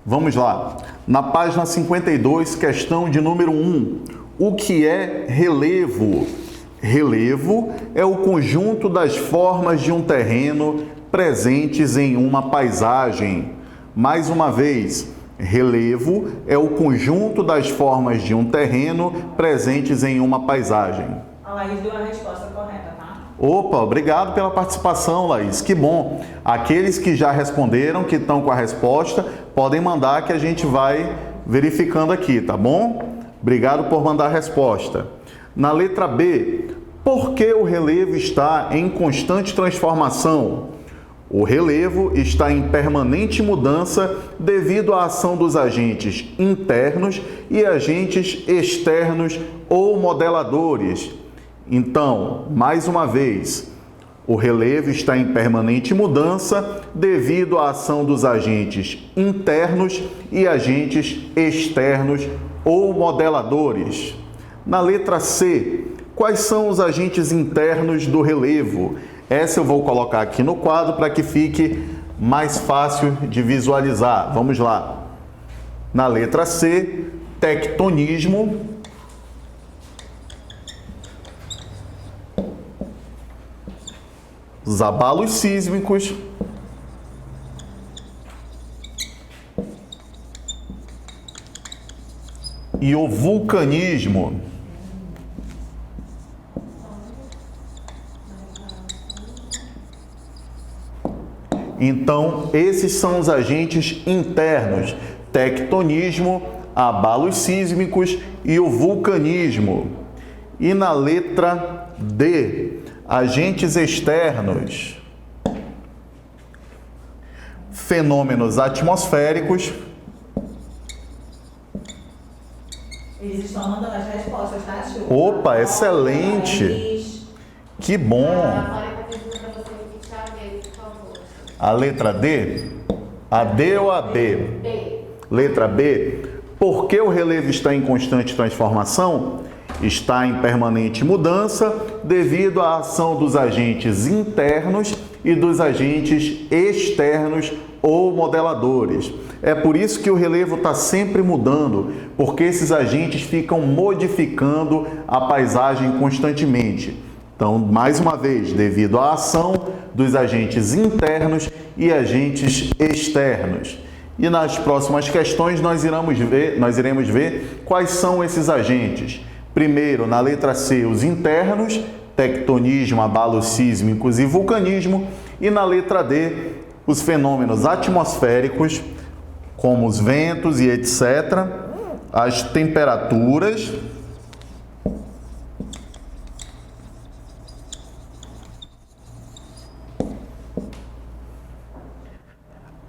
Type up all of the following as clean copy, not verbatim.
Vamos lá. Na página 52, questão de número 1. O que é relevo? Relevo é o conjunto das formas de um terreno presentes em uma paisagem. Mais uma vez, relevo é o conjunto das formas de um terreno presentes em uma paisagem. A Laís deu a resposta correta, tá? Opa, obrigado pela participação, Laís. Que bom. Aqueles que já responderam, que estão com a resposta, podem mandar que a gente vai verificando aqui, tá bom? Obrigado por mandar a resposta. Na letra B, por que o relevo está em constante transformação? O relevo está em permanente mudança devido à ação dos agentes internos e agentes externos ou modeladores. Então, mais uma vez, o relevo está em permanente mudança devido à ação dos agentes internos e agentes externos ou modeladores. Na letra C, quais são os agentes internos do relevo? Essa eu vou colocar aqui no quadro para que fique mais fácil de visualizar. Vamos lá. Na letra C, tectonismo. Os abalos sísmicos. E o vulcanismo. Então, esses são os agentes internos: tectonismo, abalos sísmicos e o vulcanismo. E na letra D, agentes externos: fenômenos atmosféricos. Eles estão mandando as respostas, tá, Chu? Opa, excelente! Que bom! A letra D? A D ou a B? B. Letra B. Por que o relevo está em constante transformação? Está em permanente mudança devido à ação dos agentes internos e dos agentes externos ou modeladores. É por isso que o relevo está sempre mudando, porque esses agentes ficam modificando a paisagem constantemente. Então, mais uma vez, devido à ação dos agentes internos e agentes externos. E nas próximas questões nós iremos ver quais são esses agentes. Primeiro, na letra C, os internos, tectonismo, abalos sísmicos e vulcanismo. E na letra D, os fenômenos atmosféricos, como os ventos e etc., as temperaturas,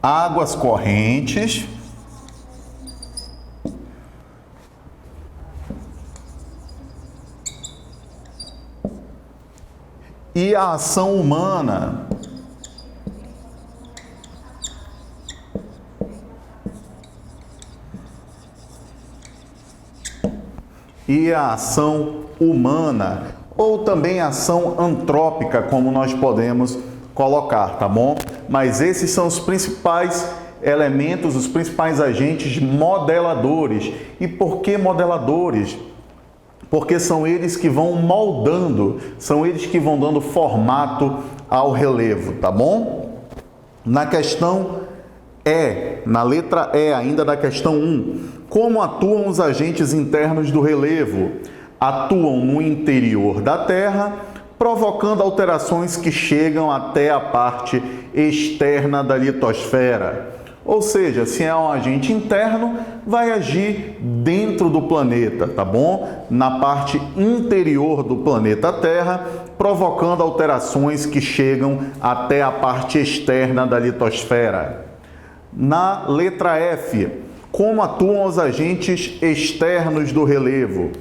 águas correntes e a ação humana. E a ação humana, ou também a ação antrópica, como nós podemos colocar, tá bom? Mas esses são os principais elementos, os principais agentes modeladores. E por que modeladores? Porque são eles que vão moldando, são eles que vão dando formato ao relevo, tá bom? Na questão E, na letra E, ainda da questão 1, como atuam os agentes internos do relevo? Atuam no interior da Terra, provocando alterações que chegam até a parte externa da litosfera. Ou seja, se é um agente interno, vai agir dentro do planeta, tá bom? Na parte interior do planeta Terra, provocando alterações que chegam até a parte externa da litosfera. Na letra F, como atuam os agentes externos do relevo?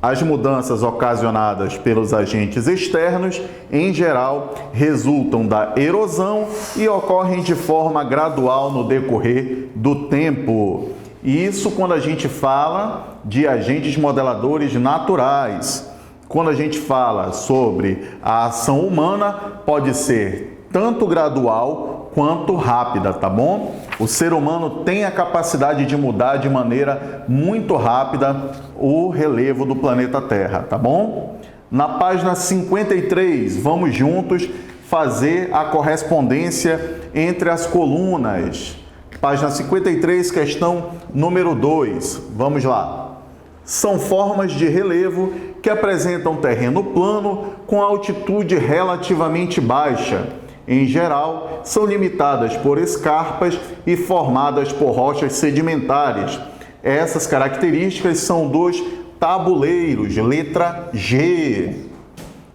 As mudanças ocasionadas pelos agentes externos, em geral, resultam da erosão e ocorrem de forma gradual no decorrer do tempo. E isso quando a gente fala de agentes modeladores naturais. Quando a gente fala sobre a ação humana, pode ser tanto gradual quanto rápida, tá bom? O ser humano tem a capacidade de mudar de maneira muito rápida o relevo do planeta Terra, tá bom? Na página 53, vamos juntos fazer a correspondência entre as colunas. Página 53, questão número 2. Vamos lá. São formas de relevo que apresentam terreno plano com altitude relativamente baixa. Em geral, são limitadas por escarpas e formadas por rochas sedimentares. Essas características são dos tabuleiros, letra G.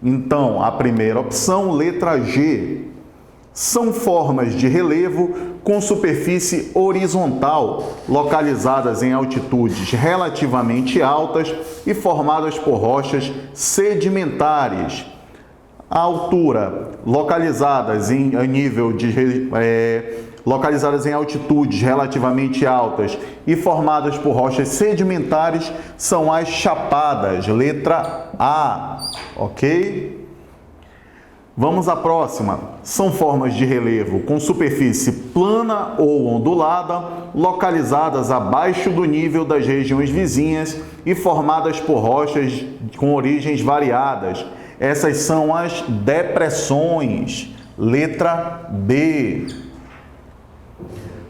Então, a primeira opção, letra G. São formas de relevo com superfície horizontal, localizadas em altitudes relativamente altas e formadas por rochas sedimentares. A altura, localizadas em altitudes relativamente altas e formadas por rochas sedimentares, são as chapadas, letra A, ok? Vamos à próxima. São formas de relevo com superfície plana ou ondulada, localizadas abaixo do nível das regiões vizinhas e formadas por rochas com origens variadas. Essas são as depressões, letra B.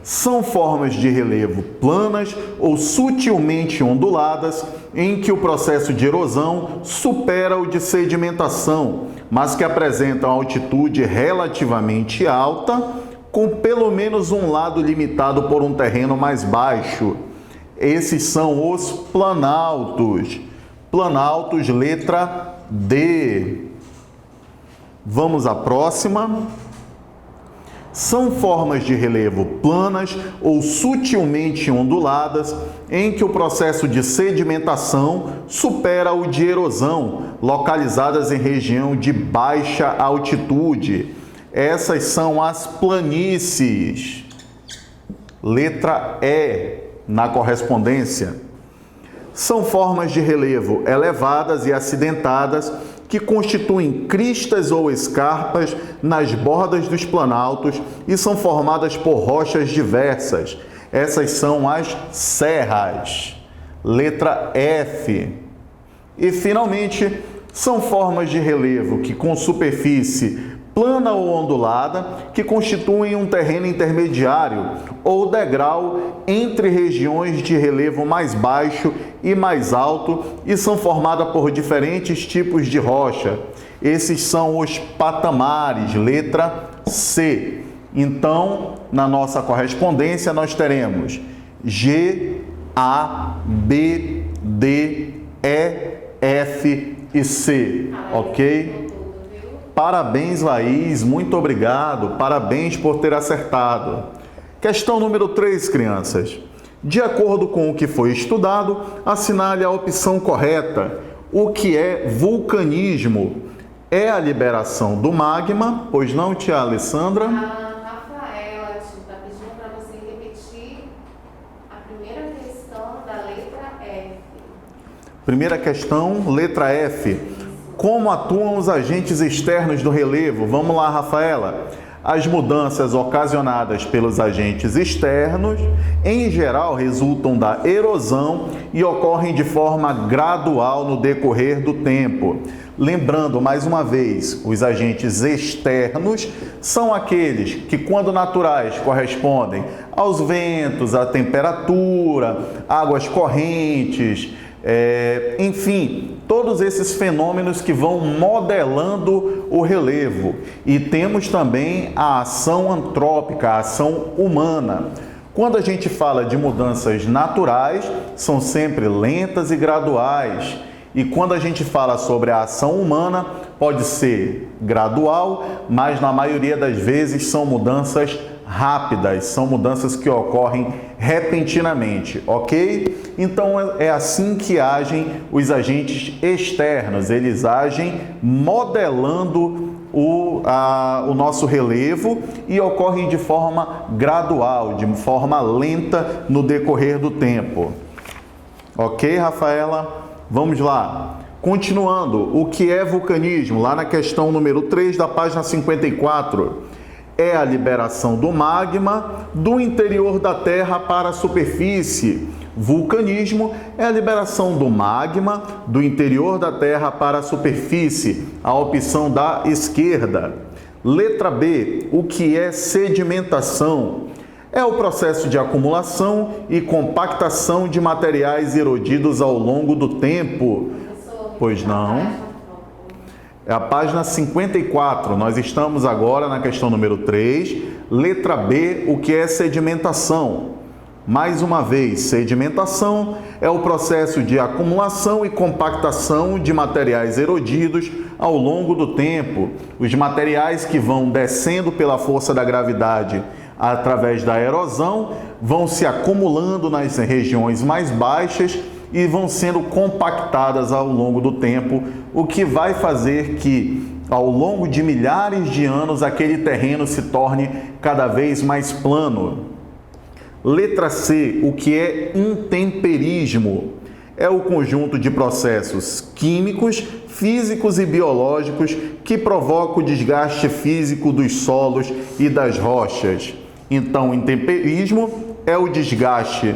São formas de relevo planas ou sutilmente onduladas, em que o processo de erosão supera o de sedimentação, mas que apresentam altitude relativamente alta, com pelo menos um lado limitado por um terreno mais baixo. Esses são os planaltos. Planaltos, letra D. Vamos à próxima. São formas de relevo planas ou sutilmente onduladas, em que o processo de sedimentação supera o de erosão, localizadas em região de baixa altitude. Essas são as planícies. Letra E, na correspondência. São formas de relevo elevadas e acidentadas que constituem cristas ou escarpas nas bordas dos planaltos e são formadas por rochas diversas. Essas são as serras. Letra F. E, finalmente, são formas de relevo que, com superfície plana ou ondulada, que constituem um terreno intermediário ou degrau entre regiões de relevo mais baixo e mais alto e são formadas por diferentes tipos de rocha. Esses são os patamares, letra C. Então, na nossa correspondência, nós teremos G, A, B, D, E, F e C, ok? Parabéns, Laís, muito obrigado, parabéns por ter acertado. Questão número 3, crianças. De acordo com o que foi estudado, assinale a opção correta. O que é vulcanismo? É a liberação do magma? Pois não, tia Alessandra? A Rafaela está pedindo para você repetir a primeira questão da letra F. Primeira questão, letra F. Como atuam os agentes externos do relevo? Vamos lá, Rafaela. As mudanças ocasionadas pelos agentes externos, em geral, resultam da erosão e ocorrem de forma gradual no decorrer do tempo. Lembrando, mais uma vez, os agentes externos são aqueles que, quando naturais, correspondem aos ventos, à temperatura, águas correntes, enfim, todos esses fenômenos que vão modelando o relevo. E temos também a ação antrópica, a ação humana. Quando a gente fala de mudanças naturais, são sempre lentas e graduais. E quando a gente fala sobre a ação humana, pode ser gradual, mas na maioria das vezes são mudanças rápidas, são mudanças que ocorrem repentinamente, ok? Então é assim que agem os agentes externos, eles agem modelando o nosso relevo e ocorrem de forma gradual, de forma lenta no decorrer do tempo. Ok, Rafaela? Vamos lá. Continuando, o que é vulcanismo? Lá na questão número 3 da página 54. é a liberação do magma do interior da Terra para a superfície. Vulcanismo é a liberação do magma do interior da Terra para a superfície, a opção da esquerda. Letra B, o que é sedimentação? É o processo de acumulação e compactação de materiais erodidos ao longo do tempo. Pois não. É a página 54, nós estamos agora na questão número 3, letra B, o que é sedimentação? Mais uma vez, sedimentação é o processo de acumulação e compactação de materiais erodidos ao longo do tempo. Os materiais que vão descendo pela força da gravidade através da erosão vão se acumulando nas regiões mais baixas e vão sendo compactadas ao longo do tempo, o que vai fazer que, ao longo de milhares de anos, aquele terreno se torne cada vez mais plano. Letra C, o que é intemperismo? É o conjunto de processos químicos, físicos e biológicos que provocam o desgaste físico dos solos e das rochas. Então, intemperismo é o desgaste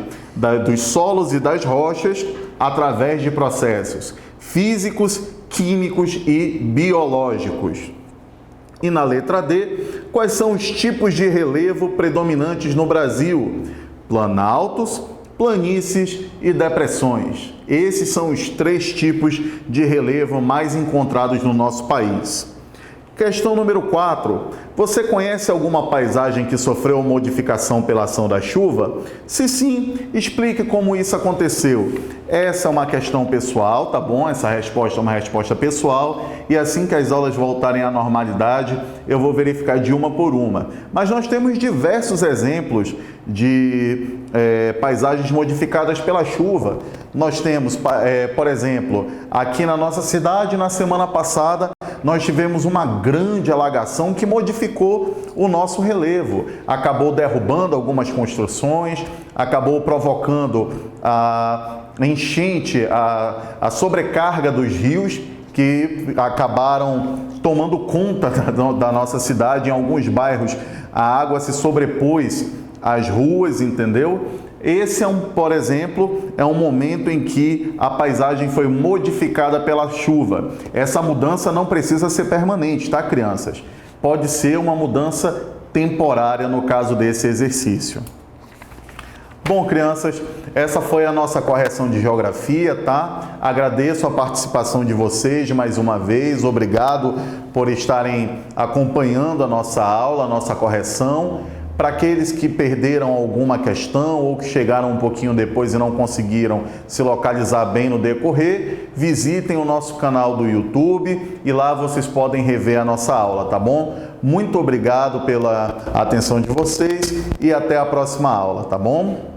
dos solos e das rochas através de processos físicos, químicos e biológicos. E na letra D, quais são os tipos de relevo predominantes no Brasil? Planaltos, planícies e depressões. Esses são os 3 tipos de relevo mais encontrados no nosso país. Questão número 4. Você conhece alguma paisagem que sofreu modificação pela ação da chuva? Se sim, explique como isso aconteceu. Essa é uma questão pessoal, tá bom? Essa resposta é uma resposta pessoal e assim que as aulas voltarem à normalidade, eu vou verificar de uma por uma. Mas nós temos diversos exemplos de paisagens modificadas pela chuva. Nós temos, por exemplo, aqui na nossa cidade, na semana passada, nós tivemos uma grande alagação que modificou o nosso relevo. Acabou derrubando algumas construções, acabou provocando a enchente, a sobrecarga dos rios que acabaram tomando conta da nossa cidade. Em alguns bairros a água se sobrepôs às ruas, entendeu? Esse por exemplo, é um momento em que a paisagem foi modificada pela chuva. Essa mudança não precisa ser permanente, tá, crianças? Pode ser uma mudança temporária no caso desse exercício. Bom, crianças, essa foi a nossa correção de geografia, tá? Agradeço a participação de vocês mais uma vez. Obrigado por estarem acompanhando a nossa aula, a nossa correção. Para aqueles que perderam alguma questão ou que chegaram um pouquinho depois e não conseguiram se localizar bem no decorrer, visitem o nosso canal do YouTube e lá vocês podem rever a nossa aula, tá bom? Muito obrigado pela atenção de vocês e até a próxima aula, tá bom?